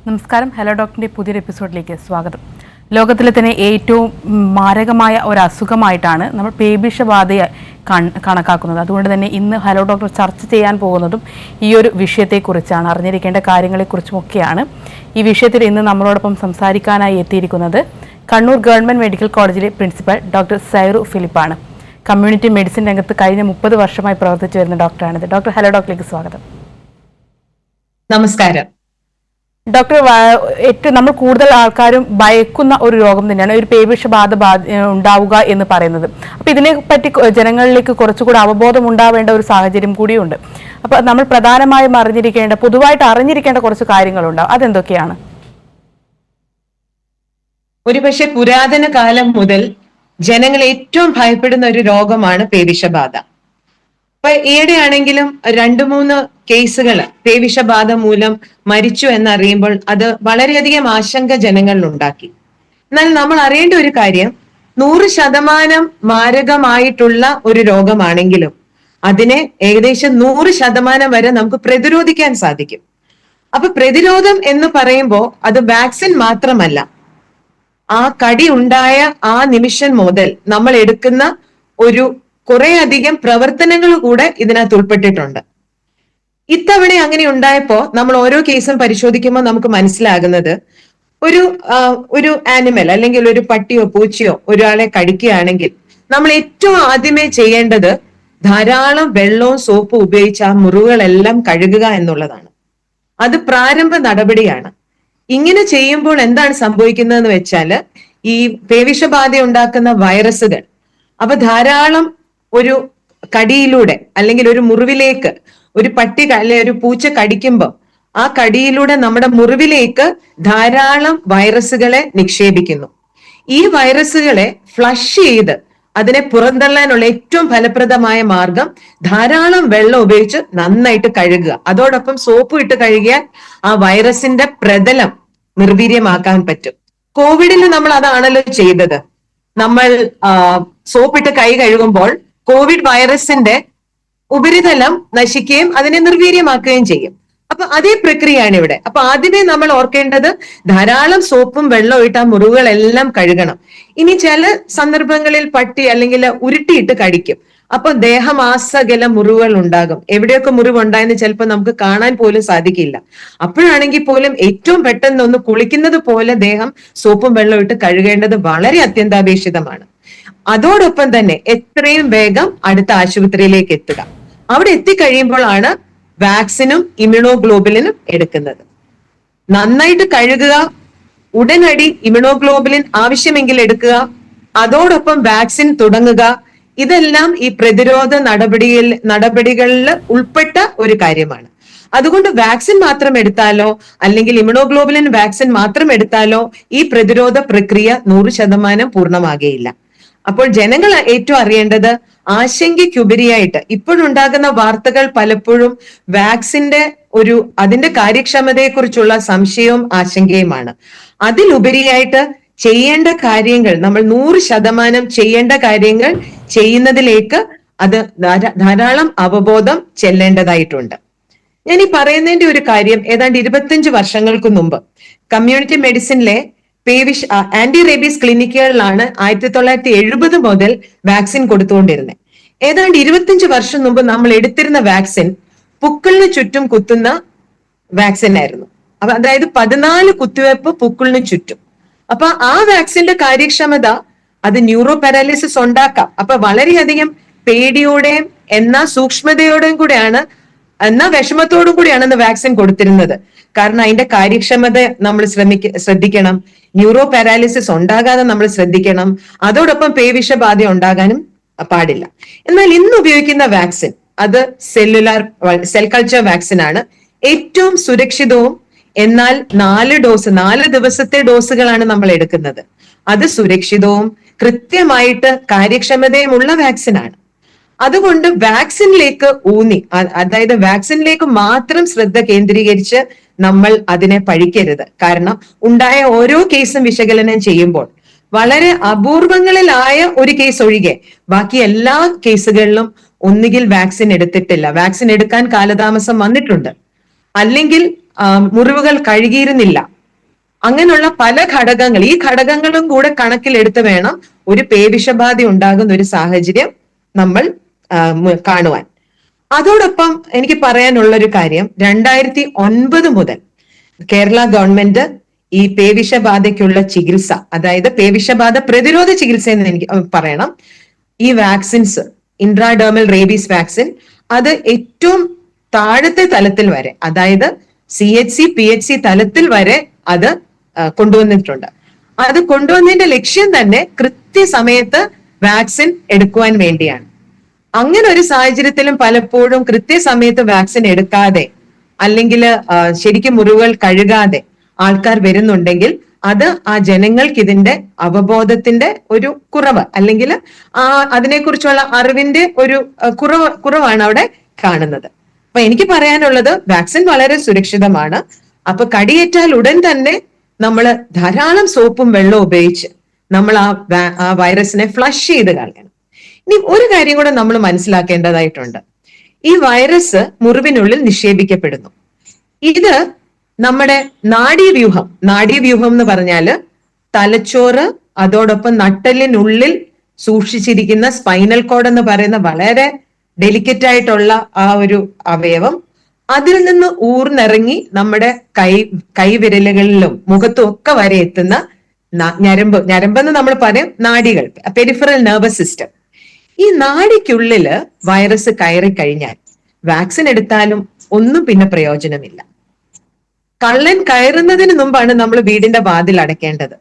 നമസ്കാരം. ഹലോ ഡോക്ടറിന്റെ പുതിയൊരു എപ്പിസോഡിലേക്ക് സ്വാഗതം. ലോകത്തിലെ തന്നെ ഏറ്റവും മാരകമായ ഒരു അസുഖമായിട്ടാണ് നമ്മൾ പേവിഷബാധയെ കണക്കാക്കുന്നത്. അതുകൊണ്ട് തന്നെ ഇന്ന് ഹലോ ഡോക്ടർ ചർച്ച ചെയ്യാൻ പോകുന്നതും ഈ ഒരു വിഷയത്തെക്കുറിച്ചാണ്, അറിഞ്ഞിരിക്കേണ്ട കാര്യങ്ങളെക്കുറിച്ചുമൊക്കെയാണ്. ഈ വിഷയത്തിൽ ഇന്ന് നമ്മളോടൊപ്പം സംസാരിക്കാനായി എത്തിയിരിക്കുന്നത് കണ്ണൂർ ഗവൺമെൻറ് മെഡിക്കൽ കോളേജിലെ പ്രിൻസിപ്പൽ ഡോക്ടർ സൈറു ഫിലിപ്പാണ്. കമ്മ്യൂണിറ്റി മെഡിസിൻ രംഗത്ത് കഴിഞ്ഞ 30 വർഷമായി പ്രവർത്തിച്ചു വരുന്ന ഡോക്ടറാണിത്. ഡോക്ടർ, ഹലോ ഡോക്ടറിലേക്ക് സ്വാഗതം. നമസ്കാരം ഡോക്ടർ. നമ്മൾ കൂടുതൽ ആൾക്കാരും ഭയക്കുന്ന ഒരു രോഗം തന്നെയാണ് ഒരു പേവിഷബാധ ഉണ്ടാവുക എന്ന് പറയുന്നത്. അപ്പൊ ഇതിനെ പറ്റി ജനങ്ങളിലേക്ക് കുറച്ചുകൂടി അവബോധം ഉണ്ടാവേണ്ട ഒരു സാഹചര്യം കൂടിയുണ്ട്. അപ്പൊ നമ്മൾ പ്രധാനമായും പൊതുവായിട്ട് അറിഞ്ഞിരിക്കേണ്ട കുറച്ച് കാര്യങ്ങളുണ്ടാവും. അതെന്തൊക്കെയാണ്? ഒരുപക്ഷെ പുരാതന കാലം മുതൽ ജനങ്ങൾ ഏറ്റവും ഭയപ്പെടുന്ന ഒരു രോഗമാണ് പേവിഷബാധ. അപ്പൊ ഈയിടെയാണെങ്കിലും 2-3 കേസുകൾ പേവിഷബാധ മൂലം മരിച്ചു എന്നറിയുമ്പോൾ അത് വളരെയധികം ആശങ്ക ജനങ്ങളിൽ ഉണ്ടാക്കി. എന്നാൽ നമ്മൾ അറിയേണ്ട ഒരു കാര്യം, 100% മാരകമായിട്ടുള്ള ഒരു രോഗമാണെങ്കിലും അതിനെ ഏകദേശം 100% വരെ നമുക്ക് പ്രതിരോധിക്കാൻ സാധിക്കും. അപ്പൊ പ്രതിരോധം എന്ന് പറയുമ്പോൾ അത് വാക്സിൻ മാത്രമല്ല, ആ കടി ഉണ്ടായ ആ നിമിഷം മുതൽ നമ്മൾ എടുക്കുന്ന ഒരു കുറേയധികം പ്രവർത്തനങ്ങൾ കൂടെ ഇതിനകത്ത് ഉൾപ്പെട്ടിട്ടുണ്ട്. ഇത്തവണ അങ്ങനെ ഉണ്ടായപ്പോ നമ്മൾ ഓരോ കേസും പരിശോധിക്കുമ്പോൾ നമുക്ക് മനസ്സിലാകുന്നത്, ഒരു ആനിമൽ അല്ലെങ്കിൽ ഒരു പട്ടിയോ പൂച്ചയോ ഒരാളെ കടിക്കുകയാണെങ്കിൽ നമ്മൾ ഏറ്റവും ആദ്യമേ ചെയ്യേണ്ടത് ധാരാളം വെള്ളവും സോപ്പും ഉപയോഗിച്ച് ആ മുറിവുകളെല്ലാം കഴുകുക എന്നുള്ളതാണ്. അത് പ്രാരംഭ നടപടിയാണ്. ഇങ്ങനെ ചെയ്യുമ്പോൾ എന്താണ് സംഭവിക്കുന്നതെന്ന് വെച്ചാല്, ഈ പേവിഷബാധ ഉണ്ടാക്കുന്ന വൈറസുകൾ അപ്പൊ ധാരാളം ഒരു കടിയിലൂടെ അല്ലെങ്കിൽ ഒരു മുറിവിലേക്ക് ഒരു പട്ടി അല്ലെ ഒരു പൂച്ച കടിക്കുമ്പോൾ ആ കടിയിലൂടെ നമ്മുടെ മുറിവിലേക്ക് ധാരാളം വൈറസുകളെ നിക്ഷേപിക്കുന്നു. ഈ വൈറസുകളെ ഫ്ലഷ് ചെയ്ത് അതിനെ പുറന്തള്ളാനുള്ള ഏറ്റവും ഫലപ്രദമായ മാർഗം ധാരാളം വെള്ളം ഉപയോഗിച്ച് നന്നായിട്ട് കഴുകുക. അതോടൊപ്പം സോപ്പ് ഇട്ട് കഴുകിയാൽ ആ വൈറസിന്റെ പ്രതലം നിർവീര്യമാക്കാൻ പറ്റും. കോവിഡിൽ നമ്മൾ അതാണല്ലോ ചെയ്തത്. നമ്മൾ സോപ്പിട്ട് കൈ കഴുകുമ്പോൾ കോവിഡ് വൈറസിന്റെ ഉപരിതലം നശിക്കുകയും അതിനെ നിർവീര്യമാക്കുകയും ചെയ്യും. അപ്പൊ അതേ പ്രക്രിയയാണ് ഇവിടെ. അപ്പൊ ആദ്യമേ നമ്മൾ ഓർക്കേണ്ടത് ധാരാളം സോപ്പും വെള്ളവും ഇട്ട് ആ മുറിവുകളെല്ലാം കഴുകണം. ഇനി ചില സന്ദർഭങ്ങളിൽ പട്ടി അല്ലെങ്കിൽ ഉരുട്ടിയിട്ട് കടിക്കും. അപ്പൊ ദേഹമാസകല മുറിവുകൾ ഉണ്ടാകും. എവിടെയൊക്കെ മുറിവ് ഉണ്ടായെന്ന് ചിലപ്പോൾ നമുക്ക് കാണാൻ പോലും സാധിക്കില്ല. അപ്പോഴാണെങ്കിൽ പോലും ഏറ്റവും പെട്ടെന്ന് ഒന്ന് കുളിക്കുന്നത് പോലെ ദേഹം സോപ്പും വെള്ളവും ഇട്ട് കഴുകേണ്ടത് വളരെ അത്യന്താപേക്ഷിതമാണ്. അതോടൊപ്പം തന്നെ എത്രയും വേഗം അടുത്ത ആശുപത്രിയിലേക്ക് എത്തുക. അവിടെ എത്തിക്കഴിയുമ്പോഴാണ് വാക്സിനും ഇമ്യൂണോഗ്ലോബുലിനും എടുക്കുന്നത്. നന്നായിട്ട് കഴുകുക, ഉടനടി ഇമ്യൂണോഗ്ലോബുലിൻ ആവശ്യമെങ്കിൽ എടുക്കുക, അതോടൊപ്പം വാക്സിൻ തുടങ്ങുക. ഇതെല്ലാം ഈ പ്രതിരോധ നടപടികളിൽ ഉൾപ്പെട്ട ഒരു കാര്യമാണ്. അതുകൊണ്ട് വാക്സിൻ മാത്രം എടുത്താലോ അല്ലെങ്കിൽ ഇമ്യൂണോഗ്ലോബുലിൻ വാക്സിൻ മാത്രം എടുത്താലോ ഈ പ്രതിരോധ പ്രക്രിയ 100% പൂർണ്ണമാകുകയില്ല. അപ്പോൾ ജനങ്ങൾ ഏറ്റവും അറിയേണ്ടത്, ആശങ്കയ്ക്കുപരിയായിട്ട് ഇപ്പോഴുണ്ടാകുന്ന വാർത്തകൾ പലപ്പോഴും വാക്സിന്റെ അതിന്റെ കാര്യക്ഷമതയെക്കുറിച്ചുള്ള സംശയവും ആശങ്കയുമാണ്. അതിലുപരിയായിട്ട് ചെയ്യേണ്ട കാര്യങ്ങൾ, നമ്മൾ 100% ചെയ്യേണ്ട കാര്യങ്ങൾ ചെയ്യുന്നതിലേക്ക് അത് ധാരാളം അവബോധം ചെല്ലേണ്ടതായിട്ടുണ്ട്. ഞാൻ ഈ പറയുന്നതിന്റെ ഒരു കാര്യം, ഏതാണ്ട് 25 വർഷങ്ങൾക്ക് മുമ്പ് കമ്മ്യൂണിറ്റി മെഡിസിനിലെ ആന്റി റേബീസ് ക്ലിനിക്കുകളിലാണ് 1970 മുതൽ വാക്സിൻ കൊടുത്തുകൊണ്ടിരുന്നത്. ഏതാണ്ട് 25 വർഷം മുമ്പ് നമ്മൾ എടുത്തിരുന്ന വാക്സിൻ പുക്കിളിന് ചുറ്റും കുത്തുന്ന വാക്സിൻ ആയിരുന്നു. അതായത് 14 കുത്തിവെപ്പ് പുക്കിളിന് ചുറ്റും. അപ്പൊ ആ വാക്സിന്റെ കാര്യക്ഷമത അത് ന്യൂറോ പാരാലിസിസ് ഉണ്ടാക്കാം. അപ്പൊ വളരെയധികം പേടിയോടെയും എന്നാൽ സൂക്ഷ്മതയോടെയും കൂടെയാണ്, എന്നാൽ വിഷമത്തോടും കൂടിയാണ് വാക്സിൻ കൊടുത്തിരുന്നത്. കാരണം അതിന്റെ കാര്യക്ഷമത നമ്മൾ ശ്രദ്ധിക്കണം, ന്യൂറോ പാരാലിസിസ് ഉണ്ടാകാതെ നമ്മൾ ശ്രദ്ധിക്കണം, അതോടൊപ്പം പേവിഷബാധ ഉണ്ടാകാനും പാടില്ല. എന്നാൽ ഇന്ന് ഉപയോഗിക്കുന്ന വാക്സിൻ അത് സെൽ കൾച്ചർ വാക്സിൻ ആണ്. ഏറ്റവും സുരക്ഷിതവും എന്നാൽ 4 ദിവസത്തെ ഡോസുകളാണ് നമ്മൾ എടുക്കുന്നത്. അത് സുരക്ഷിതവും കൃത്യമായിട്ട് കാര്യക്ഷമതയുമുള്ള വാക്സിനാണ്. അതുകൊണ്ട് വാക്സിനിലേക്ക് അതായത് വാക്സിനിലേക്ക് മാത്രം ശ്രദ്ധ കേന്ദ്രീകരിച്ച് നമ്മൾ അതിനെ പഴിക്കരുത്. കാരണം ഉണ്ടായ ഓരോ കേസും വിശകലനം ചെയ്യുമ്പോൾ വളരെ അപൂർവങ്ങളിലായ ഒരു കേസ് ഒഴികെ ബാക്കി എല്ലാ കേസുകളിലും ഒന്നുകിൽ വാക്സിൻ എടുത്തിട്ടില്ല, വാക്സിൻ എടുക്കാൻ കാലതാമസം വന്നിട്ടുണ്ട്, അല്ലെങ്കിൽ മുറിവുകൾ കഴുകിയിരുന്നില്ല, അങ്ങനെയുള്ള പല ഘടകങ്ങൾ, ഈ ഘടകങ്ങളും കൂടെ കണക്കിലെടുത്ത് വേണം ഒരു പേവിഷബാധ ഉണ്ടാകുന്ന ഒരു സാഹചര്യം നമ്മൾ കാണുവാൻ. അതോടൊപ്പം എനിക്ക് പറയാനുള്ള ഒരു കാര്യം, 2009 മുതൽ കേരള ഗവൺമെന്റ് ഈ പേവിഷബാധയ്ക്കുള്ള ചികിത്സ, അതായത് പേവിഷബാധ പ്രതിരോധ ചികിത്സ എന്ന് എനിക്ക് പറയണം, ഈ വാക്സിൻസ്, ഇൻട്രാഡെർമൽ റേബീസ് വാക്സിൻ, അത് ഏറ്റവും താഴത്തെ തലത്തിൽ വരെ, അതായത് CHC PHC തലത്തിൽ വരെ അത് കൊണ്ടുവന്നിട്ടുണ്ട്. അത് കൊണ്ടുവന്നതിന്റെ ലക്ഷ്യം തന്നെ കൃത്യസമയത്ത് വാക്സിൻ എടുക്കുവാൻ വേണ്ടിയാണ്. അങ്ങനെ ഒരു സാഹചര്യത്തിലും പലപ്പോഴും കൃത്യസമയത്ത് വാക്സിൻ എടുക്കാതെ അല്ലെങ്കിൽ ശരിക്കും മുറിവുകൾ കഴുകാതെ ആൾക്കാർ വരുന്നുണ്ടെങ്കിൽ അത് ആ ജനങ്ങൾക്ക് ഇതിന്റെ അവബോധത്തിന്റെ ഒരു കുറവ്, അല്ലെങ്കിൽ അതിനെക്കുറിച്ചുള്ള അറിവിന്റെ ഒരു കുറവാണ് അവിടെ കാണുന്നത്. അപ്പൊ എനിക്ക് പറയാനുള്ളത്, വാക്സിൻ വളരെ സുരക്ഷിതമാണ്. അപ്പൊ കടിയേറ്റാൽ ഉടൻ തന്നെ നമ്മൾ ധാരാളം സോപ്പും വെള്ളവും ഉപയോഗിച്ച് നമ്മൾ ആ വൈറസിനെ ഫ്ലഷ് ചെയ്ത് കളയണം. ഇനി ഒരു കാര്യം കൂടെ നമ്മൾ മനസ്സിലാക്കേണ്ടതായിട്ടുണ്ട്. ഈ വൈറസ് മുറിവിനുള്ളിൽ നിക്ഷേപിക്കപ്പെടുന്നു. ഇത് നമ്മുടെ നാഡീവ്യൂഹം എന്ന് പറഞ്ഞാല് തലച്ചോറ്, അതോടൊപ്പം നട്ടെല്ലിനുള്ളിൽ സൂക്ഷിച്ചിരിക്കുന്ന സ്പൈനൽ കോഡ് എന്ന് പറയുന്ന വളരെ ഡെലിക്കറ്റ് ആയിട്ടുള്ള ആ ഒരു അവയവം, അതിൽ നിന്ന് ഊർന്നിറങ്ങി നമ്മുടെ കൈവിരലുകളിലും മുഖത്തും ഒക്കെ വരെ എത്തുന്ന ഞരമ്പെന്ന് നമ്മൾ പറയും നാഡികൾ, പെരിഫറൽ നെർവസ് സിസ്റ്റം. ഈ നാഡിക്കുള്ളില് വൈറസ് കയറി കഴിഞ്ഞാൽ വാക്സിൻ എടുത്താലും ഒന്നും പിന്നെ പ്രയോജനമില്ല. കള്ളൻ കയറുന്നതിന് മുമ്പാണ് നമ്മൾ വീടിന്റെ വാതിൽ അടയ്ക്കേണ്ടത്.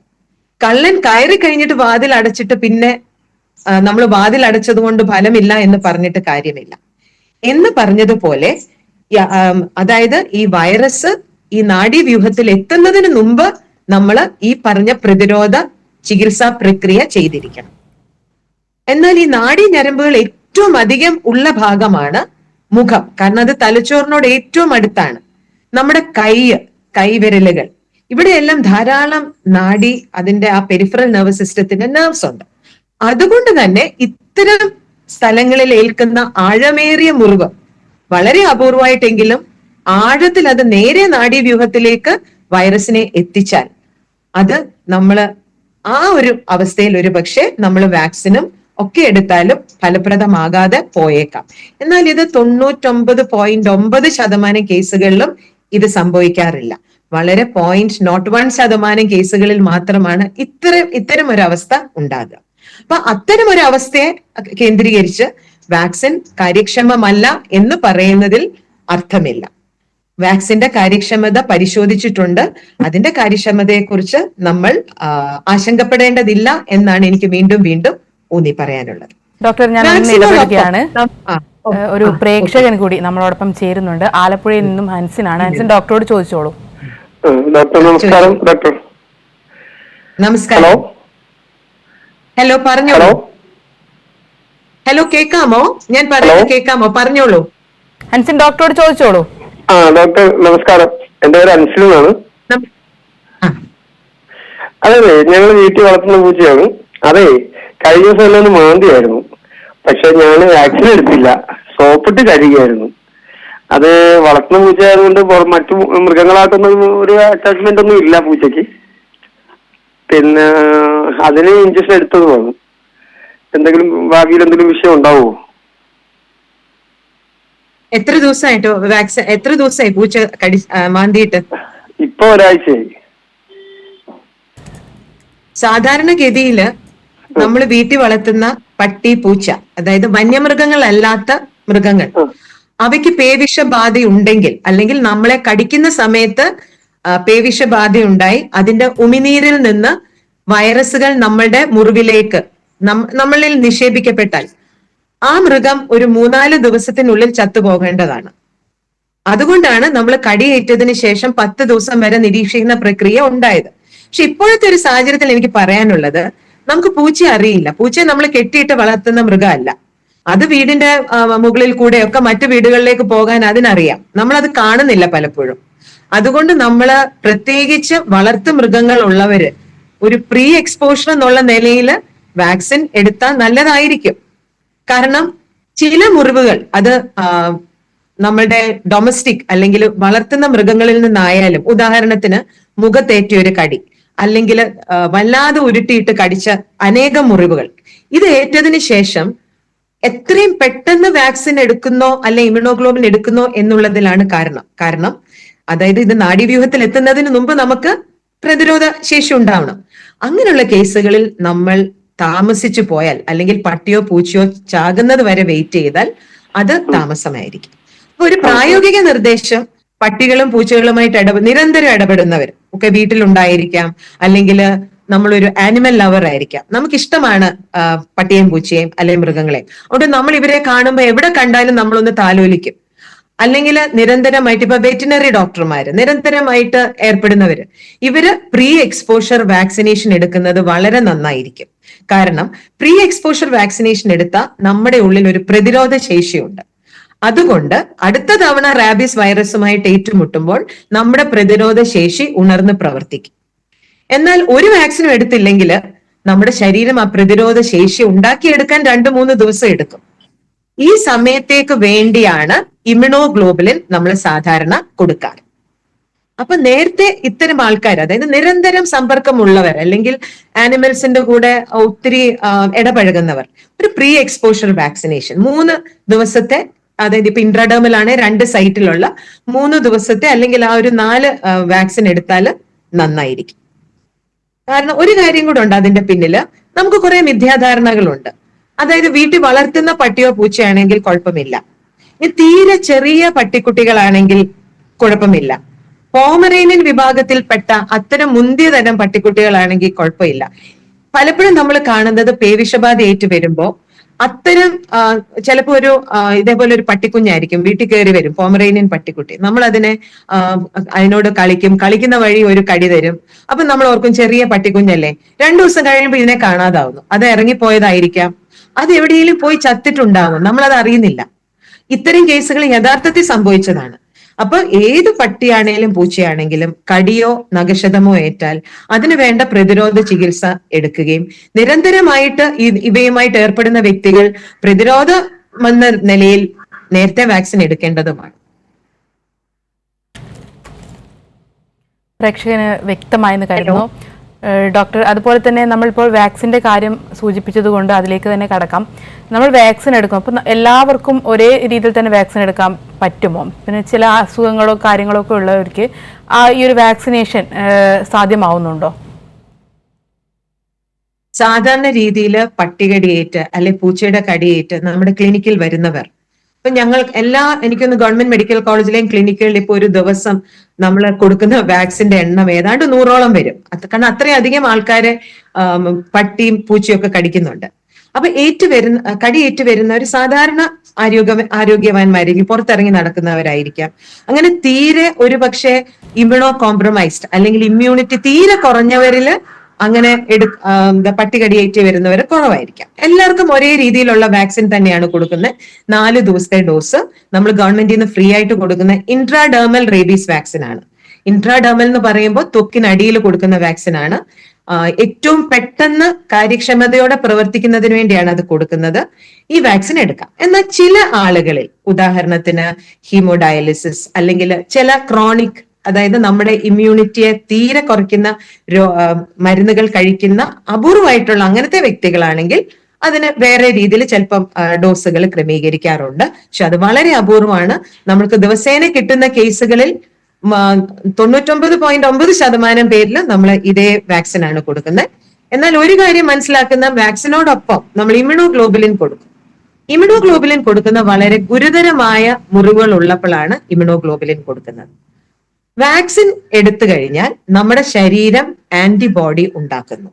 കള്ളൻ കയറി കഴിഞ്ഞിട്ട് വാതിൽ അടച്ചിട്ട് പിന്നെ നമ്മൾ വാതിൽ അടച്ചത് കൊണ്ട് ഫലമില്ല എന്ന് പറഞ്ഞിട്ട് കാര്യമില്ല. എന്ന് പറഞ്ഞതുപോലെ, അതായത് ഈ വൈറസ് ഈ നാഡീവ്യൂഹത്തിൽ എത്തുന്നതിന് മുമ്പ് നമ്മൾ ഈ പറഞ്ഞ പ്രതിരോധ ചികിത്സാ പ്രക്രിയ ചെയ്തിരിക്കണം. എന്നാൽ ഈ നാഡീ ഞരമ്പുകൾ ഏറ്റവും അധികം ഉള്ള ഭാഗമാണ് മുഖം. കാരണം അത് തലച്ചോറിനോട് ഏറ്റവും അടുത്താണ്. നമ്മുടെ കൈവിരലുകൾ, ഇവിടെയെല്ലാം ധാരാളം അതിന്റെ ആ പെരിഫറൽ നെർവസ് സിസ്റ്റത്തിന്റെ നെർവ്സ് ഉണ്ട്. അതുകൊണ്ട് തന്നെ ഇത്തരം സ്ഥലങ്ങളിൽ ഏൽക്കുന്ന ആഴമേറിയ മുറിവ് വളരെ അപൂർവമായിട്ടെങ്കിലും ആഴത്തിൽ അത് നേരെ നാഡീവ്യൂഹത്തിലേക്ക് വൈറസിനെ എത്തിച്ചാൽ അത് നമ്മൾ ആ ഒരു അവസ്ഥയിൽ ഒരു പക്ഷേ നമ്മൾ വാക്സിനും ഒക്കെ എടുത്താലും ഫലപ്രദമാകാതെ പോയേക്കാം. എന്നാൽ ഇത് 99.9% കേസുകളിലും ഇത് സംഭവിക്കാറില്ല. വളരെ 0.01% കേസുകളിൽ മാത്രമാണ് ഇത്തരം ഒരു അവസ്ഥ ഉണ്ടാകുക. അപ്പൊ അത്തരം ഒരു അവസ്ഥയെ കേന്ദ്രീകരിച്ച് വാക്സിൻ കാര്യക്ഷമമല്ല എന്ന് പറയുന്നതിൽ അർത്ഥമില്ല. വാക്സിന്റെ കാര്യക്ഷമത പരിശോധിച്ചിട്ടുണ്ട്. അതിന്റെ കാര്യക്ഷമതയെക്കുറിച്ച് നമ്മൾ ആശങ്കപ്പെടേണ്ടതില്ല എന്നാണ് എനിക്ക് വീണ്ടും ഊന്നി പറയാനുള്ളത്. ഡോക്ടർ, ഞാൻ ഇടപെടുകയാണ്. ഒരു പ്രേക്ഷകൻ കൂടി നമ്മളോടൊപ്പം ചേരുന്നുണ്ട്. ആലപ്പുഴയിൽ നിന്നും ഹൻസിനാണ്. ഹൻസിൻ ഡോക്ടറോട് ചോദിച്ചോളൂ. ഡോക്ടർ നമസ്കാരം. ഡോക്ടർ നമസ്കാരം. ഹലോ, പറഞ്ഞോളൂ. ഹലോ, കേൾക്കാമോ? ഞാൻ പറയുന്നത് കേൾക്കാമോ? പറഞ്ഞോളൂ. ഹൻസിൻ ഡോക്ടറോട് ചോദിച്ചോളൂ. ഡോക്ടർ നമസ്കാരം. എന്റെ പേര് അൻസിൽ എന്നാണ്. അതെ, ഞങ്ങൾ വീട്ടിൽ വളർത്തുന്ന പൂച്ചയാണ്. അതെ, കഴിഞ്ഞ ദിവസം ഒന്ന് മാന്തിയായിരുന്നു. പക്ഷെ ഞാൻ വാക്സിൻ എടുത്തില്ല, സോപ്പിട്ട് കഴുകിയായിരുന്നു. അത് വളർത്തുന്ന പൂച്ചയായതുകൊണ്ട് മറ്റു മൃഗങ്ങളായിട്ടൊന്നും ഒരു അറ്റാച്ച്മെന്റ് ഒന്നും ഇല്ല പൂച്ചയ്ക്ക്. പിന്നെ അതിന് ഇഞ്ചക്ഷൻ എടുത്തത് വേണം. എന്തെങ്കിലും ഭാവിയിൽ എന്തെങ്കിലും വിഷയം ഉണ്ടാവുമോ? എത്ര ദിവസമായി പൂച്ച മാന്തിയിട്ട്? ഇപ്പൊ ഒരാഴ്ചയായി. സാധാരണഗതിയില് നമ്മൾ വീട്ടിൽ വളർത്തുന്ന പട്ടി, പൂച്ച, അതായത് വന്യമൃഗങ്ങളല്ലാത്ത മൃഗങ്ങൾ, അവയ്ക്ക് പേവിഷബാധ ഉണ്ടെങ്കിൽ അല്ലെങ്കിൽ നമ്മളെ കടിക്കുന്ന സമയത്ത് പേവിഷബാധയുണ്ടായി അതിന്റെ ഉമിനീരിൽ നിന്ന് വൈറസുകൾ നമ്മളുടെ മുറിവിലേക്ക് നമ്മളിൽ നിക്ഷേപിക്കപ്പെട്ടാൽ ആ മൃഗം ഒരു 3-4 ദിവസത്തിനുള്ളിൽ ചത്തുപോകേണ്ടതാണ്. അതുകൊണ്ടാണ് നമ്മൾ കടിയേറ്റതിന് ശേഷം 10 ദിവസം വരെ നിരീക്ഷിക്കുന്ന പ്രക്രിയ ഉണ്ടായത്. പക്ഷെ ഇപ്പോഴത്തെ ഒരു സാഹചര്യത്തിൽ എനിക്ക് പറയാനുള്ളത്, നമുക്ക് പൂച്ചയെ അറിയില്ല. പൂച്ചയെ നമ്മൾ കെട്ടിയിട്ട് വളർത്തുന്ന മൃഗമല്ല. അത് വീടിന്റെ മുകളിൽ കൂടെയൊക്കെ മറ്റു വീടുകളിലേക്ക് പോകാൻ അതിനറിയാം. നമ്മളത് കാണുന്നില്ല പലപ്പോഴും. അതുകൊണ്ട് നമ്മള് പ്രത്യേകിച്ച് വളർത്തു മൃഗങ്ങൾ ഉള്ളവര് ഒരു പ്രീ എക്സ്പോഷർ എന്നുള്ള നിലയിൽ വാക്സിൻ എടുത്താൽ നല്ലതായിരിക്കും. കാരണം ചില മുറിവുകൾ അത് നമ്മളുടെ ഡൊമസ്റ്റിക് അല്ലെങ്കിൽ വളർത്തുന്ന മൃഗങ്ങളിൽ നിന്നായാലും, ഉദാഹരണത്തിന് മുഖത്തേറ്റിയ ഒരു കടി, അല്ലെങ്കിൽ വല്ലാതെ ഉരുട്ടിയിട്ട് കടിച്ച അനേകം മുറിവുകൾ, ഇത് ഏറ്റതിന് ശേഷം എത്രയും പെട്ടെന്ന് വാക്സിൻ എടുക്കുന്നോ അല്ലെ ഇമ്മ്യൂണോഗ്ലോബിൻ എടുക്കുന്നോ എന്നുള്ളതിലാണ് കാരണം അതായത് ഇത് നാഡീവ്യൂഹത്തിൽ എത്തുന്നതിന് മുമ്പ് നമുക്ക് പ്രതിരോധ ശേഷി ഉണ്ടാവണം. അങ്ങനെയുള്ള കേസുകളിൽ നമ്മൾ താമസിച്ചു പോയാൽ, അല്ലെങ്കിൽ പട്ടിയോ പൂച്ചയോ ചാകുന്നത് വരെ വെയിറ്റ് ചെയ്താൽ അത് താമസമായിരിക്കും. അപ്പൊ ഒരു പ്രായോഗിക നിർദ്ദേശം, പട്ടികളും പൂച്ചകളുമായിട്ട് നിരന്തരം ഇടപെടുന്നവർ ഒക്കെ വീട്ടിലുണ്ടായിരിക്കാം, അല്ലെങ്കിൽ നമ്മളൊരു ആനിമൽ ലവർ ആയിരിക്കാം, നമുക്കിഷ്ടമാണ് പട്ടിയെയും പൂച്ചയെയും അല്ലെങ്കിൽ മൃഗങ്ങളെയും. അതുകൊണ്ട് നമ്മൾ ഇവരെ കാണുമ്പോൾ എവിടെ കണ്ടാലും നമ്മളൊന്ന് താലോലിക്കും. അല്ലെങ്കിൽ നിരന്തരമായിട്ട് ഇപ്പൊ വെറ്റിനറി ഡോക്ടർമാര് നിരന്തരമായിട്ട് ഏർപ്പെടുന്നവര്, ഇവര് പ്രീ എക്സ്പോഷർ വാക്സിനേഷൻ എടുക്കുന്നത് വളരെ നന്നായിരിക്കും. കാരണം പ്രീ എക്സ്പോഷർ വാക്സിനേഷൻ എടുത്താൽ നമ്മുടെ ഉള്ളിൽ ഒരു പ്രതിരോധ ശേഷിയുണ്ട്. അതുകൊണ്ട് അടുത്ത തവണ റാബീസ് വൈറസുമായിട്ട് ഏറ്റുമുട്ടുമ്പോൾ നമ്മുടെ പ്രതിരോധ ശേഷി ഉണർന്ന് പ്രവർത്തിക്കും. എന്നാൽ ഒരു വാക്സിനും എടുത്തില്ലെങ്കിൽ നമ്മുടെ ശരീരം ആ പ്രതിരോധ ശേഷി ഉണ്ടാക്കിയെടുക്കാൻ 2-3 ദിവസം എടുക്കും. ഈ സമയത്തേക്ക് വേണ്ടിയാണ് ഇമ്മ്യൂണോഗ്ലോബുലിൻ നമ്മൾ സാധാരണ കൊടുക്കാറ്. അപ്പൊ നേരത്തെ ഇത്തരം ആൾക്കാർ, അതായത് നിരന്തരം സമ്പർക്കമുള്ളവർ അല്ലെങ്കിൽ ആനിമൽസിന്റെ കൂടെ ഒത്തിരി ഇടപഴകുന്നവർ, ഒരു പ്രീ എക്സ്പോഷർ വാക്സിനേഷൻ 3 ദിവസത്തെ, അതായത് ഇപ്പൊ ഇൻട്രാഡേമൽ ആണ് 2 സൈറ്റിലുള്ള 3 ദിവസത്തെ അല്ലെങ്കിൽ ആ ഒരു 4 വാക്സിൻ എടുത്താൽ നന്നായിരിക്കും. കാരണം ഒരു കാര്യം കൂടെ ഉണ്ട് അതിന്റെ പിന്നില്, നമുക്ക് കുറെ മിഥ്യാധാരണകളുണ്ട്. അതായത് വീട്ടിൽ വളർത്തുന്ന പട്ടിയോ പൂച്ചയാണെങ്കിൽ കുഴപ്പമില്ല, ഇനി തീരെ ചെറിയ പട്ടിക്കുട്ടികളാണെങ്കിൽ കുഴപ്പമില്ല, പോമറേനിയൻ വിഭാഗത്തിൽപ്പെട്ട അത്തരം മുന്തിയ തരം പട്ടിക്കുട്ടികളാണെങ്കിൽ കുഴപ്പമില്ല. പലപ്പോഴും നമ്മൾ കാണുന്നത് പേവിഷബാധ ഏറ്റു വരുമ്പോ അത്തരം ചിലപ്പോ ഒരു ഇതേപോലെ ഒരു പട്ടിക്കുഞ്ഞായിരിക്കും വീട്ടിൽ കയറി വരും, പോമറേനിയൻ പട്ടിക്കുട്ടി. നമ്മൾ അതിനോട് കളിക്കുന്ന വഴി ഒരു കടി തരും. അപ്പൊ നമ്മൾ ഓർക്കും ചെറിയ പട്ടിക്കുഞ്ഞല്ലേ, 2 ദിവസം കഴിയുമ്പോൾ ഇതിനെ കാണാതാവുന്നു. അത് ഇറങ്ങിപ്പോയതായിരിക്കാം, അത് എവിടെയെങ്കിലും പോയി ചത്തിട്ടുണ്ടാവും, നമ്മൾ അത് അറിയുന്നില്ല. ഇത്തരം കേസുകൾ യഥാർത്ഥത്തിൽ സംഭവിച്ചതാണ്. അപ്പൊ ഏത് പട്ടിയാണേലും പൂച്ചയാണെങ്കിലും കടിയോ നഖക്ഷതമോ ഏറ്റാൽ അതിന് വേണ്ട പ്രതിരോധ ചികിത്സ എടുക്കുകയും നിരന്തരമായിട്ട് ഇവയുമായിട്ട് ഏർപ്പെടുന്ന വ്യക്തികൾ പ്രതിരോധം എന്ന നിലയിൽ നേരത്തെ വാക്സിൻ എടുക്കേണ്ടതുമാണ്. പ്രേക്ഷകന് വ്യക്തമായെന്ന് കരുതുന്നു ഡോക്ടർ. അതുപോലെ തന്നെ നമ്മളിപ്പോൾ വാക്സിൻ്റെ കാര്യം സൂചിപ്പിച്ചതുകൊണ്ട് അതിലേക്ക് തന്നെ കടക്കാം. നമ്മൾ വാക്സിൻ എടുക്കും, അപ്പം എല്ലാവർക്കും ഒരേ രീതിയിൽ തന്നെ വാക്സിൻ എടുക്കാൻ പറ്റുമോ? പിന്നെ ചില അസുഖങ്ങളോ കാര്യങ്ങളോ ഒക്കെ ഉള്ളവർക്ക് ഈ ഒരു വാക്സിനേഷൻ സാധ്യമാവുന്നുണ്ടോ? സാധാരണ രീതിയിൽ പട്ടികടിയേറ്റ് അല്ലെ പൂച്ചയുടെ കടിയേറ്റ് നമ്മുടെ ക്ലിനിക്കിൽ വരുന്നവർ, ഇപ്പൊ എനിക്കൊന്ന് ഗവൺമെന്റ് മെഡിക്കൽ കോളേജിലെയും ക്ലിനിക്കുകളിൽ ഇപ്പൊ ഒരു ദിവസം നമ്മൾ കൊടുക്കുന്ന വാക്സിന്റെ എണ്ണം ഏതാണ്ട് 100ഓളം വരും. കാരണം അത്രയധികം ആൾക്കാരെ പട്ടിയും പൂച്ചയും ഒക്കെ കടിക്കുന്നുണ്ട്. അപ്പൊ കടിയേറ്റ് വരുന്നവർ സാധാരണ ആരോഗ്യവാന്മാരായിരിക്കും, പുറത്തിറങ്ങി നടക്കുന്നവരായിരിക്കാം. അങ്ങനെ തീരെ ഒരു പക്ഷേ ഇമ്മ്യൂണോ കോംപ്രമൈസ്ഡ് അല്ലെങ്കിൽ ഇമ്മ്യൂണിറ്റി തീരെ കുറഞ്ഞവരില് അങ്ങനെ പട്ടികടിയേറ്റ് വരുന്നവർ കുറവായിരിക്കാം. എല്ലാവർക്കും ഒരേ രീതിയിലുള്ള വാക്സിൻ തന്നെയാണ് കൊടുക്കുന്നത്. 4 ദിവസത്തെ ഡോസ് നമ്മൾ ഗവൺമെന്റിൽ നിന്ന് ഫ്രീ ആയിട്ട് കൊടുക്കുന്ന ഇൻട്രാഡേർമൽ റേബീസ് വാക്സിൻ ആണ്. ഇൻട്രാഡേർമൽ എന്ന് പറയുമ്പോൾ ത്വക്കിനടിയിൽ കൊടുക്കുന്ന വാക്സിൻ ആണ്. ഏറ്റവും പെട്ടെന്ന് കാര്യക്ഷമതയോടെ പ്രവർത്തിക്കുന്നതിന് വേണ്ടിയാണ് അത് കൊടുക്കുന്നത്. ഈ വാക്സിൻ എടുക്കാം. എന്നാൽ ചില ആളുകളിൽ, ഉദാഹരണത്തിന് ഹീമോഡയാലിസിസ് അല്ലെങ്കിൽ ചില ക്രോണിക്, അതായത് നമ്മുടെ ഇമ്മ്യൂണിറ്റിയെ തീരെ കുറയ്ക്കുന്ന മരുന്നുകൾ കഴിക്കുന്ന അപൂർവമായിട്ടുള്ള അങ്ങനത്തെ വ്യക്തികളാണെങ്കിൽ അതിന് വേറെ രീതിയിൽ ചിലപ്പം ഡോസുകൾ ക്രമീകരിക്കാറുണ്ട്. പക്ഷെ അത് വളരെ അപൂർവമാണ്. നമ്മൾക്ക് ദിവസേന കിട്ടുന്ന കേസുകളിൽ 99.9% പേരിൽ നമ്മൾ ഇതേ വാക്സിൻ ആണ് കൊടുക്കുന്നത്. എന്നാൽ ഒരു കാര്യം മനസ്സിലാക്കുന്ന, വാക്സിനോടൊപ്പം നമ്മൾ ഇമ്മ്യൂണോഗ്ലോബുലിൻ കൊടുക്കും. ഇമ്മ്യൂണോഗ്ലോബുലിൻ കൊടുക്കുന്ന വളരെ ഗുരുതരമായ മുറിവുകൾ ഉള്ളപ്പോഴാണ് ഇമ്മ്യൂണോഗ്ലോബുലിൻ കൊടുക്കുന്നത്. വാക്സിൻ എടുത്തു കഴിഞ്ഞാൽ നമ്മുടെ ശരീരം ആന്റിബോഡി ഉണ്ടാക്കുന്നു.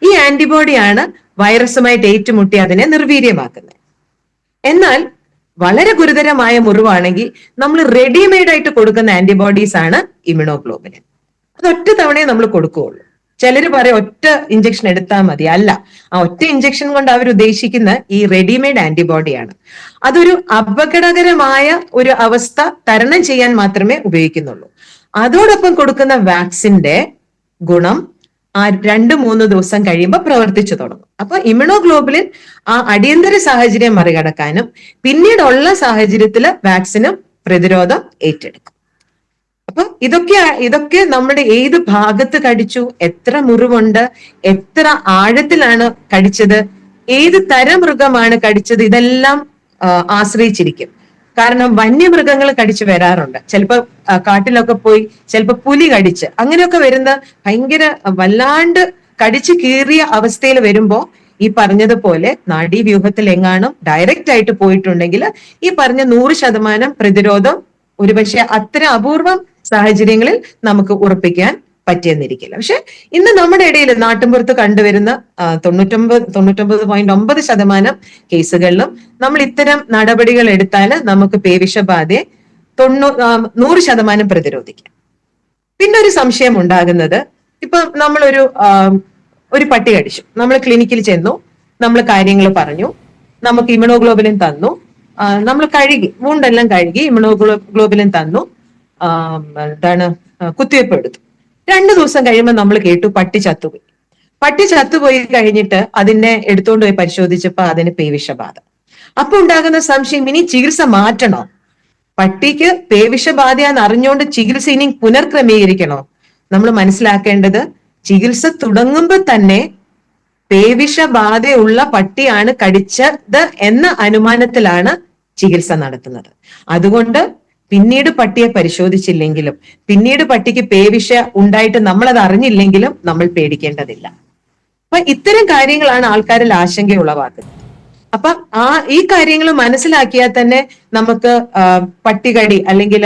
ഈ ആന്റിബോഡിയാണ് വൈറസുമായിട്ട് ഏറ്റുമുട്ടി അതിനെ നിർവീര്യമാക്കുന്നത്. എന്നാൽ വളരെ ഗുരുതരമായ മുറിവാണെങ്കിൽ നമ്മൾ റെഡിമെയ്ഡ് ആയിട്ട് കൊടുക്കുന്ന ആന്റിബോഡീസ് ആണ് ഇമ്മ്യൂണോഗ്ലോബുലിൻ. അത് ഒറ്റ തവണയെ നമ്മൾ കൊടുക്കുകയുള്ളൂ. ചിലർ പറയും ഒറ്റ ഇഞ്ചക്ഷൻ എടുത്താൽ മതി. അല്ല, ആ ഒറ്റ ഇഞ്ചക്ഷൻ കൊണ്ട് അവർ ഉദ്ദേശിക്കുന്ന ഈ റെഡിമെയ്ഡ് ആന്റിബോഡിയാണ്. അതൊരു അപകടകരമായ ഒരു അവസ്ഥ തരണം ചെയ്യാൻ മാത്രമേ ഉപയോഗിക്കുന്നുള്ളൂ. അതോടൊപ്പം കൊടുക്കുന്ന വാക്സിന്റെ ഗുണം 2-3 ദിവസം കഴിയുമ്പോൾ പ്രവർത്തിച്ചു തുടങ്ങും. അപ്പൊ ഇമ്മ്യൂണോഗ്ലോബുലിൻ ആ അടിയന്തര സാഹചര്യം മറികടക്കാനും പിന്നീടുള്ള സാഹചര്യത്തിൽ വാക്സിനും പ്രതിരോധം ഏറ്റെടുക്കും. അപ്പൊ ഇതൊക്കെ നമ്മുടെ ഏത് ഭാഗത്ത് കടിച്ചു, എത്ര മുറിവുണ്ട്, എത്ര ആഴത്തിലാണ് കടിച്ചത്, ഏത് തരം മൃഗമാണ് കടിച്ചത്, ഇതെല്ലാം ആശ്രയിച്ചിരിക്കും. കാരണം വന്യമൃഗങ്ങൾ കടിച്ചു വരാറുണ്ട്. ചിലപ്പോ കാട്ടിലൊക്കെ പോയി ചിലപ്പോ പുലി കടിച്ച് അങ്ങനെയൊക്കെ വരുന്ന ഭയങ്കര വല്ലാണ്ട് കടിച്ചു കീറിയ അവസ്ഥയിൽ വരുമ്പോ ഈ പറഞ്ഞതുപോലെ നാഡീവ്യൂഹത്തിൽ എങ്ങാനും ഡയറക്റ്റ് ആയിട്ട് പോയിട്ടുണ്ടെങ്കിൽ ഈ പറഞ്ഞ 100% പ്രതിരോധം ഒരുപക്ഷെ അത്ര അപൂർവം സാഹചര്യങ്ങളിൽ നമുക്ക് ഉറപ്പിക്കാൻ പറ്റിയെന്നിരിക്കില്ല. പക്ഷെ ഇന്ന് നമ്മുടെ ഇടയിൽ നാട്ടിൻപുറത്ത് കണ്ടുവരുന്ന 99.9% കേസുകളിലും നമ്മൾ ഇത്തരം നടപടികൾ എടുത്താൽ നമുക്ക് പേവിഷബാധയെ 100% പ്രതിരോധിക്കാം. പിന്നെ ഒരു സംശയം ഉണ്ടാകുന്നത്, ഇപ്പൊ നമ്മളൊരു പട്ടി കടിച്ചു, നമ്മൾ ക്ലിനിക്കിൽ ചെന്നു, നമ്മൾ കാര്യങ്ങൾ പറഞ്ഞു, നമുക്ക് ഇമ്യൂണോഗ്ലോബുലിൻ തന്നു, നമ്മൾ കഴുകി വൂണ്ടെല്ലാം കഴുകി ഇമ്യൂണോഗ്ലോബുലിൻ തന്നു, കുത്തിവെപ്പ് എടുത്തു. 2 ദിവസം കഴിയുമ്പോൾ നമ്മൾ കേട്ടു പട്ടി ചത്തുപോയി. പട്ടി ചത്തുപോയി കഴിഞ്ഞിട്ട് അതിനെ എടുത്തുകൊണ്ട് പോയി പരിശോധിച്ചപ്പോ അതിന് പേവിഷബാധ. അപ്പൊ ഉണ്ടാകുന്ന സംശയം, ഇനി ചികിത്സ മാറ്റണോ? പട്ടിക്ക് പേവിഷബാധയാന്ന് അറിഞ്ഞുകൊണ്ട് ചികിത്സ ഇനി പുനർക്രമീകരിക്കണോ? നമ്മൾ മനസ്സിലാക്കേണ്ടത്, ചികിത്സ തുടങ്ങുമ്പോൾ തന്നെ പേവിഷബാധയുള്ള പട്ടിയാണ് കടിച്ചത് എന്ന അനുമാനത്തിലാണ് ചികിത്സ നടത്തുന്നത്. അതുകൊണ്ട് പിന്നീട് പട്ടിയെ പരിശോധിച്ചില്ലെങ്കിലും, പിന്നീട് പട്ടിക്ക് പേവിഷ ഉണ്ടായിട്ട് നമ്മൾ അത് അറിഞ്ഞില്ലെങ്കിലും നമ്മൾ പേടിക്കേണ്ടതില്ല. അപ്പൊ ഇത്തരം കാര്യങ്ങളാണ് ആൾക്കാരിൽ ആശങ്ക ഉളവാക്കുന്നത്. അപ്പൊ ഈ കാര്യങ്ങൾ മനസ്സിലാക്കിയാൽ തന്നെ നമുക്ക് പട്ടികടി അല്ലെങ്കിൽ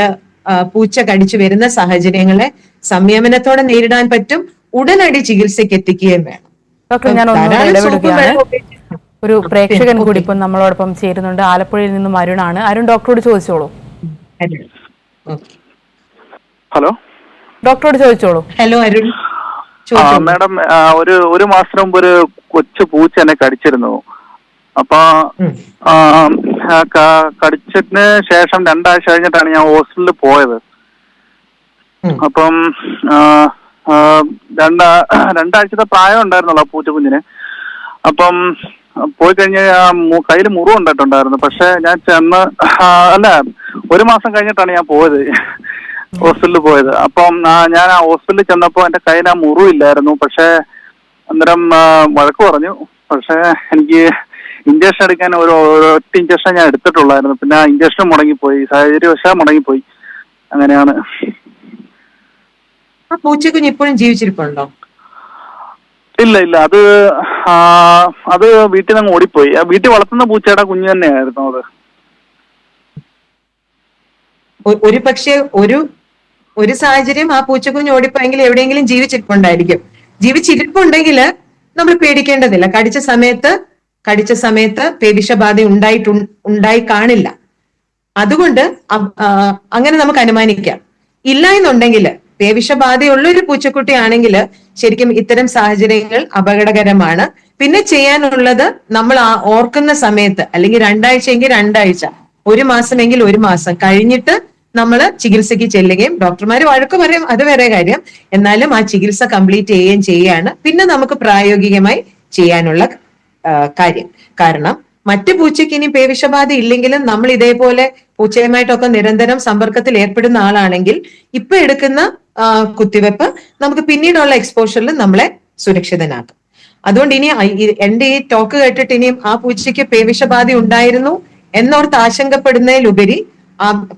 പൂച്ച കടിച്ചു വരുന്ന സാഹചര്യങ്ങളെ സംയമനത്തോടെ നേരിടാൻ പറ്റും. ഉടനടി ചികിത്സയ്ക്ക് എത്തിക്കുകയും വേണം. ഡോക്ടർ, ഞാൻ ഒന്നുകൂടെ ഇടപെടുകയാണ്. ഒരു പ്രേക്ഷകൻ കൂടി ഇപ്പം നമ്മളോടൊപ്പം ചേരുന്നുണ്ട്. ആലപ്പുഴയിൽ നിന്നും അരുണാണ്. അരുൺ, ഡോക്ടറോട് ചോദിച്ചോളൂ. ഹലോ, ഡോക്ടറോട് ചോദിച്ചോളൂ. ഹലോ അരുൺ. മാഡം, ഒരു മാസം മുമ്പ് ഒരു കൊച്ചു പൂച്ച എന്നെ കടിച്ചിരുന്നു. അപ്പൊ കടിച്ചതിന് ശേഷം 2 ആഴ്ച കഴിഞ്ഞിട്ടാണ് ഞാൻ ഹോസ്പിറ്റലിൽ പോയത്. അപ്പം 2 ആഴ്ചത്തെ പ്രായം ഉണ്ടായിരുന്നല്ലോ ആ പൂച്ചക്കുഞ്ഞിന്. അപ്പം പോയി കഴിഞ്ഞ് കയ്യിൽ മുറിവ് ഉണ്ടായിട്ടുണ്ടായിരുന്നു. പക്ഷെ ഞാൻ അല്ല, 1 മാസം കഴിഞ്ഞിട്ടാണ് ഞാൻ പോയത്, ഹോസ്പിറ്റലിൽ പോയത്. അപ്പം ഞാൻ ആ ഹോസ്പിറ്റലിൽ ചെന്നപ്പോ എന്റെ കയ്യിൽ ആ മുറിവില്ലായിരുന്നു. പക്ഷെ അന്നേരം വഴക്ക് പറഞ്ഞു. പക്ഷെ എനിക്ക് ഇഞ്ചക്ഷൻ എടുക്കാൻ ഒറ്റ ഇഞ്ചക്ഷൻ ഞാൻ എടുത്തിട്ടുള്ളായിരുന്നു. പിന്നെ ആ ഇഞ്ചക്ഷൻ മുടങ്ങിപ്പോയി, സാഹചര്യവശാൽ മുടങ്ങിപ്പോയി. അങ്ങനെയാണ്. ആ പൂച്ചക്കുഞ്ഞ് ഇപ്പോഴും ജീവിച്ചിരിപ്പുണ്ടോ? ഇല്ല, അത് വീട്ടിൽ നിന്ന് ഓടിപ്പോയി. വീട്ടിൽ വളർത്തുന്ന പൂച്ചയുടെ കുഞ്ഞു തന്നെയായിരുന്നു അത്. ഒരു പക്ഷേ ഒരു സാഹചര്യം ആ പൂച്ചക്കുഞ്ഞ് ഓടിപ്പോയെങ്കിൽ എവിടെയെങ്കിലും ജീവിച്ചിരിപ്പുണ്ടായിരിക്കും. ജീവിച്ചിരിപ്പുണ്ടെങ്കിൽ നമ്മൾ പേടിക്കേണ്ടതില്ല. കടിച്ച സമയത്ത് പേവിഷബാധ ഉണ്ടായി കാണില്ല. അതുകൊണ്ട് അങ്ങനെ നമുക്ക് അനുമാനിക്കാം. ഇല്ല എന്നുണ്ടെങ്കിൽ, പേവിഷബാധയുള്ള ഒരു പൂച്ചക്കുട്ടിയാണെങ്കിൽ ശരിക്കും ഇത്തരം സാഹചര്യങ്ങൾ അപകടകരമാണ്. പിന്നെ ചെയ്യാനുള്ളത്, നമ്മൾ ഓർക്കുന്ന സമയത്ത്, അല്ലെങ്കിൽ 2 ആഴ്ചയെങ്കിൽ 2 ആഴ്ച, 1 മാസമെങ്കിൽ 1 മാസം കഴിഞ്ഞിട്ട് നമ്മൾ ചികിത്സയ്ക്ക് ചെല്ലുകയും, ഡോക്ടർമാർ വഴക്ക് പറയും, അത് വേറെ കാര്യം, എന്നാലും ആ ചികിത്സ കംപ്ലീറ്റ് ചെയ്യുകയും ചെയ്യാണ് പിന്നെ നമുക്ക് പ്രായോഗികമായി ചെയ്യാനുള്ള കാര്യം. കാരണം മറ്റു പൂച്ചയ്ക്ക് ഇനി പേവിഷബാധ ഇല്ലെങ്കിലും നമ്മൾ ഇതേപോലെ പൂച്ചയുമായിട്ടൊക്കെ നിരന്തരം സമ്പർക്കത്തിൽ ഏർപ്പെടുന്ന ആളാണെങ്കിൽ ഇപ്പൊ എടുക്കുന്ന കുത്തിവെപ്പ് നമുക്ക് പിന്നീടുള്ള എക്സ്പോഷറിൽ നമ്മളെ സുരക്ഷിതനാക്കും. അതുകൊണ്ട് ഇനി എന്റെ ഈ ടോക്ക് കേട്ടിട്ട് ഇനിയും ആ പൂച്ചയ്ക്ക് പേവിഷബാധ ഉണ്ടായിരുന്നു എന്നോർത്ത് ആശങ്കപ്പെടുന്നതിലുപരി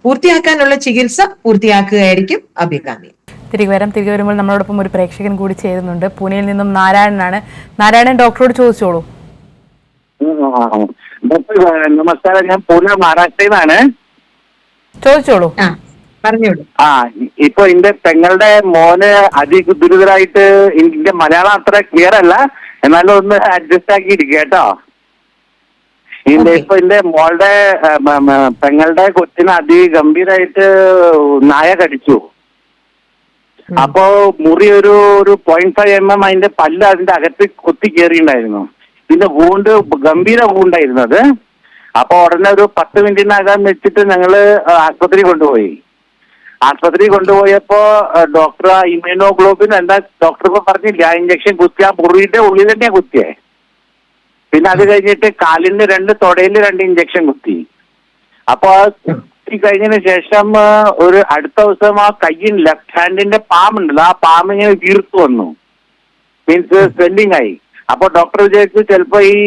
പൂർത്തിയാക്കാനുള്ള ചികിത്സ പൂർത്തിയാക്കുകയായിരിക്കും അഭികാമ്യം. തിരികെ വരുമ്പോൾ നമ്മളോടൊപ്പം ഒരു പ്രേക്ഷകൻ കൂടി ചേരുന്നുണ്ട്. പൂനെയിൽ നിന്നും നാരായണനാണ്. നാരായണൻ, ഡോക്ടറോട് ചോദിച്ചോളൂ. നമസ്കാരം, ഞാൻ പൂനെ, മഹാരാഷ്ട്രയിൽ നിന്നാണ്. ചോദിച്ചോളൂ. പറഞ്ഞോളൂ. ഇപ്പൊ എന്റെ പെങ്ങളുടെ മോന് അതിഗുരുതരായിട്ട്, എന്റെ മലയാളം അത്ര ക്ലിയർ അല്ല, എന്നാലും ഒന്ന് അഡ്ജസ്റ്റ് ആക്കിയിരിക്കുക കേട്ടോ. ഇപ്പൊ എന്റെ മോളുടെ പെങ്ങളുടെ കൊച്ചിനെ അതിഗംഭീരായിട്ട് നായ കടിച്ചു. അപ്പോ മുറി ഒരു 0.5 mm അതിന്റെ പല്ല് അതിന്റെ അകത്ത് കുത്തി കയറിയിട്ടുണ്ടായിരുന്നു. പിന്നെ വൂണ്ട് ഗംഭീര വൂണ്ടായിരുന്നു അത്. അപ്പൊ ഉടനെ ഒരു 10 മിനിറ്റിനകം വെച്ചിട്ട് ഞങ്ങള് ആശുപത്രി കൊണ്ടുപോയപ്പോ ഡോക്ടർ ഇമ്യൂണോഗ്ലോബിൻ എന്താ ഡോക്ടർ ഇപ്പൊ പറഞ്ഞില്ല, ആ ഇഞ്ചക്ഷൻ കുത്തി ആ മുറിയുടെ ഉള്ളിൽ തന്നെയാ കുത്തിയേ. പിന്നെ അത് കഴിഞ്ഞിട്ട് കാലിന് 2 തൊടയില് 2 ഇഞ്ചക്ഷൻ കുത്തി. അപ്പൊ കുത്തി കഴിഞ്ഞതിന് ശേഷം ഒരു അടുത്ത ദിവസം ആ കയ്യിൻ ലെഫ്റ്റ് ഹാൻഡിന്റെ പാം ഉണ്ടല്ലോ, ആ പാം ഇങ്ങനെ വീർത്തു വന്നു, മീൻസ് സ്വെല്ലിംഗ് ആയി. അപ്പൊ ഡോക്ടർ വിചാരിച്ചു ചിലപ്പോ ഈ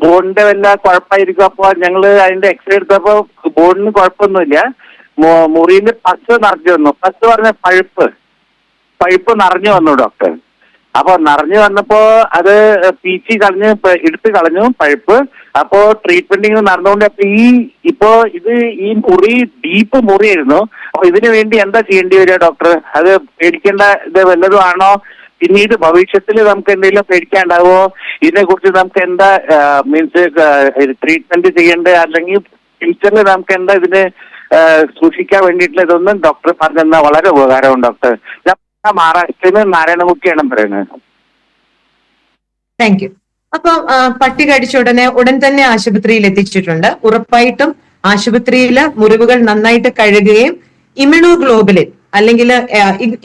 ബോണിന്റെ വല്ല കുഴപ്പമായിരിക്കും. അപ്പൊ ഞങ്ങള് അതിന്റെ എക്സ്റേ എടുത്തപ്പോ ബോണിന് കുഴപ്പമൊന്നുമില്ല, മുറിയിൽ പസ് നിറഞ്ഞു വന്നു. പസ് പറഞ്ഞ പഴുപ്പ് നിറഞ്ഞു വന്നു ഡോക്ടർ. അപ്പൊ നിറഞ്ഞു വന്നപ്പോ അത് പീച്ചി കളഞ്ഞ് എടുത്ത് കളഞ്ഞു പഴുപ്പ്. അപ്പോ ട്രീറ്റ്മെന്റിങ് നടന്നുകൊണ്ട് ഇപ്പോ ഈ മുറി ഡീപ്പ് മുറിയായിരുന്നു. അപ്പൊ ഇതിനു വേണ്ടി എന്താ ചെയ്യേണ്ടി വരിക ഡോക്ടർ? അത് പേടിക്കേണ്ട ഇത് വല്ലതും ആണോ? പിന്നീട് ഭവിഷ്യത്തിൽ നമുക്ക് എന്തെങ്കിലും പേടിക്കാണ്ടാവോ? ഇതിനെ കുറിച്ച് നമുക്ക് എന്താ മീൻസ് ട്രീറ്റ്മെന്റ് ചെയ്യേണ്ടത്, അല്ലെങ്കിൽ ഫ്യൂച്ചറിൽ നമുക്ക് എന്താ ഇതിന് സൂക്ഷിക്കാൻ വേണ്ടിയിട്ടുള്ള ഇതൊന്നും ഡോക്ടർ പറഞ്ഞാൽ വളരെ ഉപകാരമുണ്ട് ഡോക്ടർ. ഞാൻ മഹാരാഷ്ട്രയിൽ നിന്ന് നാരായണമുഖിയാണ് പറയുന്നത്. Thank you. അപ്പൊ പട്ടി കടിച്ച ഉടൻ തന്നെ ആശുപത്രിയിൽ എത്തിച്ചിട്ടുണ്ട്. ഉറപ്പായിട്ടും ആശുപത്രിയിൽ മുറിവുകൾ നന്നായിട്ട് കഴുകുകയും ഇമ്യൂണോഗ്ലോബുലിൻ അല്ലെങ്കിൽ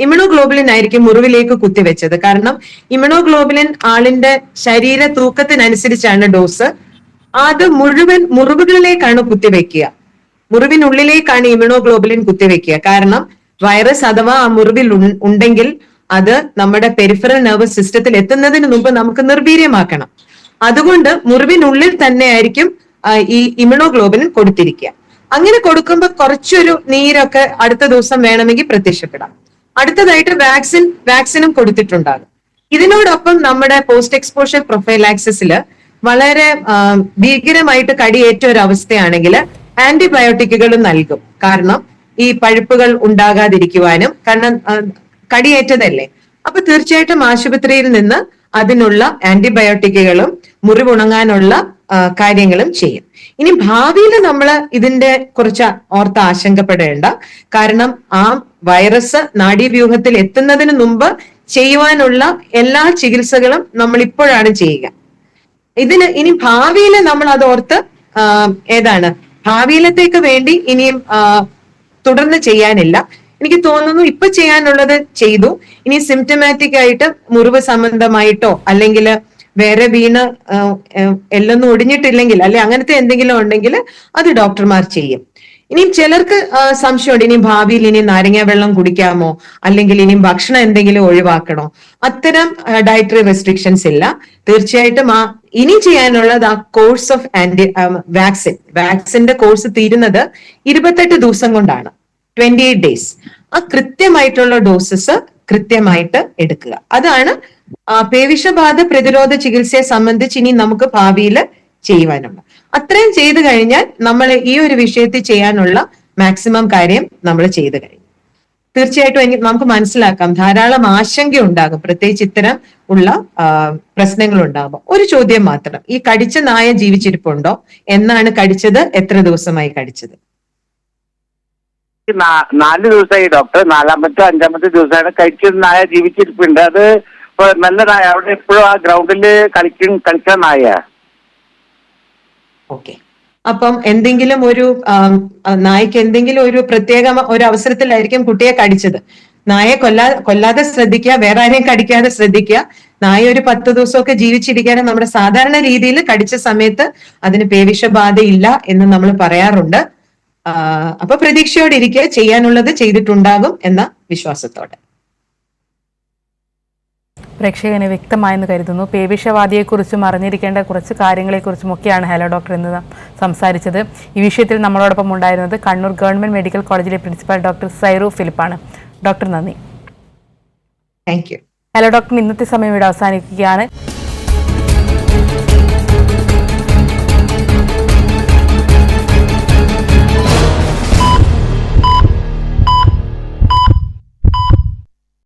ഇമ്യൂണോഗ്ലോബുലിൻ ആയിരിക്കും മുറിവിലേക്ക് കുത്തിവെച്ചത്. കാരണം ഇമ്യൂണോഗ്ലോബുലിൻ ആളിന്റെ ശരീര തൂക്കത്തിനനുസരിച്ചാണ് ഡോസ്. അത് മുഴുവൻ മുറിവുകളിലേക്കാണ് കുത്തിവെക്കുക, മുറിവിനുള്ളിലേക്കാണ് ഇമ്യൂണോഗ്ലോബുലിൻ കുത്തിവെക്കുക. കാരണം വൈറസ് അഥവാ ആ മുറിവിൽ ഉണ്ടെങ്കിൽ അത് നമ്മുടെ പെരിഫറൽ നെർവസ് സിസ്റ്റത്തിൽ എത്തുന്നതിന് മുമ്പ് നമുക്ക് നിർവീര്യമാക്കണം. അതുകൊണ്ട് മുറിവിനുള്ളിൽ തന്നെ ആയിരിക്കും ഈ ഇമ്യൂണോഗ്ലോബുലിൻ കൊടുത്തിരിക്കുക. അങ്ങനെ കൊടുക്കുമ്പോൾ കുറച്ചൊരു നീരൊക്കെ അടുത്ത ദിവസം വേണമെങ്കിൽ പ്രത്യക്ഷപ്പെടാം. അടുത്തതായിട്ട് വാക്സിനും കൊടുത്തിട്ടുണ്ടാകും. ഇതിനോടൊപ്പം നമ്മുടെ പോസ്റ്റ് എക്സ്പോഷർ പ്രൊഫൈലാക്സിസിൽ വളരെ ഭീകരമായിട്ട് കടിയേറ്റ ഒരു അവസ്ഥയാണെങ്കിൽ ആന്റിബയോട്ടിക്കുകളും നൽകും. കാരണം ഈ പഴുപ്പുകൾ ഉണ്ടാകാതിരിക്കുവാനും, കാരണം കടിയേറ്റതല്ലേ. അപ്പൊ തീർച്ചയായിട്ടും ആശുപത്രിയിൽ നിന്ന് അതിനുള്ള ആന്റിബയോട്ടിക്കുകളും മുറിവുണങ്ങാനുള്ള കാര്യങ്ങളും ചെയ്യും. ഇനി ഭാവിയിൽ നമ്മൾ ഇതിന്റെ കുറച്ച് ഓർത്ത് ആശങ്കപ്പെടേണ്ട. കാരണം ആ വൈറസ് നാഡീവ്യൂഹത്തിൽ എത്തുന്നതിന് മുമ്പ് ചെയ്യുവാനുള്ള എല്ലാ ചികിത്സകളും നമ്മൾ ഇപ്പോഴാണ് ചെയ്യുക. ഇനി ഭാവിയിൽ നമ്മൾ അത് ഓർത്ത് ഭാവിയിലത്തേക്ക് വേണ്ടി ഇനിയും തുടർന്ന് ചെയ്യാനില്ല. എനിക്ക് തോന്നുന്നു ഇപ്പൊ ചെയ്യാനുള്ളത് ചെയ്തു. ഇനി സിംറ്റമാറ്റിക് ആയിട്ട് മുറിവ് സംബന്ധമായിട്ടോ അല്ലെങ്കിൽ വേറെ വീണ് എല്ലൊന്നും ഒടിഞ്ഞിട്ടില്ലെങ്കിൽ അല്ലെ അങ്ങനത്തെ എന്തെങ്കിലും ഉണ്ടെങ്കിൽ അത് ഡോക്ടർമാർ ചെയ്യും. ഇനിയും ചിലർക്ക് സംശയമുണ്ട്, ഇനി ഭാവിയിൽ ഇനി നാരങ്ങ വെള്ളം കുടിക്കാമോ, അല്ലെങ്കിൽ ഇനിയും ഭക്ഷണം എന്തെങ്കിലും ഒഴിവാക്കണോ. അത്തരം ഡയറ്ററി റെസ്ട്രിക്ഷൻസ് ഇല്ല. തീർച്ചയായിട്ടും ഇനി ചെയ്യാനുള്ളത് ആ കോഴ്സ് ഓഫ് വാക്സിന്റെ കോഴ്സ് തീരുന്നത് 28 ദിവസം കൊണ്ടാണ്, 28 ഡേയ്സ്. ആ കൃത്യമായിട്ടുള്ള ഡോസസ് കൃത്യമായിട്ട് എടുക്കുക. അതാണ് പേവിഷബാധ പ്രതിരോധ ചികിത്സയെ സംബന്ധിച്ച് ഇനി നമുക്ക് ഭാവിയിൽ ചെയ്യുവാനുണ്ട്. അത്രയും ചെയ്തു കഴിഞ്ഞാൽ നമ്മൾ ഈ ഒരു വിഷയത്തിൽ ചെയ്യാനുള്ള മാക്സിമം കാര്യം നമ്മൾ ചെയ്തു കഴിഞ്ഞു. തീർച്ചയായിട്ടും നമുക്ക് മനസ്സിലാക്കാം ധാരാളം ആശങ്ക ഉണ്ടാകും, പ്രത്യേകിച്ച് ഇത്തരം ഉള്ള പ്രശ്നങ്ങൾ ഉണ്ടാകും. ഒരു ചോദ്യം മാത്രം, ഈ കടിച്ച നായ ജീവിച്ചിരിപ്പുണ്ടോ? എന്നാണ് കടിച്ചത്? എത്ര ദിവസമായി കടിച്ചത്? 4 ദിവസമായി ഡോക്ടർ. 4ാമത്തെ 5ാമത്തെ ദിവസമാണ് കഴിച്ചത്. നായ ജീവിച്ചിരിപ്പുണ്ട്. അത് നല്ല നായ, അവിടെ എപ്പോഴും ആ ഗ്രൗണ്ടിൽ കളിക്കാൻ നായ. ഓക്കെ. അപ്പം എന്തെങ്കിലും ഒരു നായ്ക്ക് എന്തെങ്കിലും ഒരു പ്രത്യേക ഒരു അവസരത്തിലായിരിക്കും കുട്ടിയെ കടിച്ചത്. നായെ കൊല്ലാതെ ശ്രദ്ധിക്കുക, വേറെ ആരെയും കടിക്കാതെ ശ്രദ്ധിക്കുക. നായ ഒരു 10 ദിവസമൊക്കെ ജീവിച്ചിരിക്കാനും നമ്മുടെ സാധാരണ രീതിയിൽ കടിച്ച സമയത്ത് അതിന് പേവിഷബാധയില്ല എന്ന് നമ്മൾ പറയാറുണ്ട്. അപ്പൊ പ്രതീക്ഷയോടെ ഇരിക്കുക, ചെയ്യാനുള്ളത് ചെയ്തിട്ടുണ്ടാകും എന്ന വിശ്വാസത്തോടെ. പ്രേക്ഷകന് വ്യക്തമായെന്ന് കരുതുന്നു. പേവിഷബാധയെക്കുറിച്ചും അറിഞ്ഞിരിക്കേണ്ട കുറച്ച് കാര്യങ്ങളെക്കുറിച്ചും ഒക്കെയാണ് ഹലോ ഡോക്ടർ എന്ന് സംസാരിച്ചത്. ഈ വിഷയത്തിൽ നമ്മളോടൊപ്പം ഉണ്ടായിരുന്നത് കണ്ണൂർ ഗവൺമെന്റ് മെഡിക്കൽ കോളേജിലെ പ്രിൻസിപ്പൽ ഡോക്ടർ സൈറു ഫിലിപ്പാണ്. ഡോക്ടർ നന്ദി. Thank you. ഹലോ ഡോക്ടർ ഇന്നത്തെ സമയം ഇവിടെ അവസാനിക്കുകയാണ്.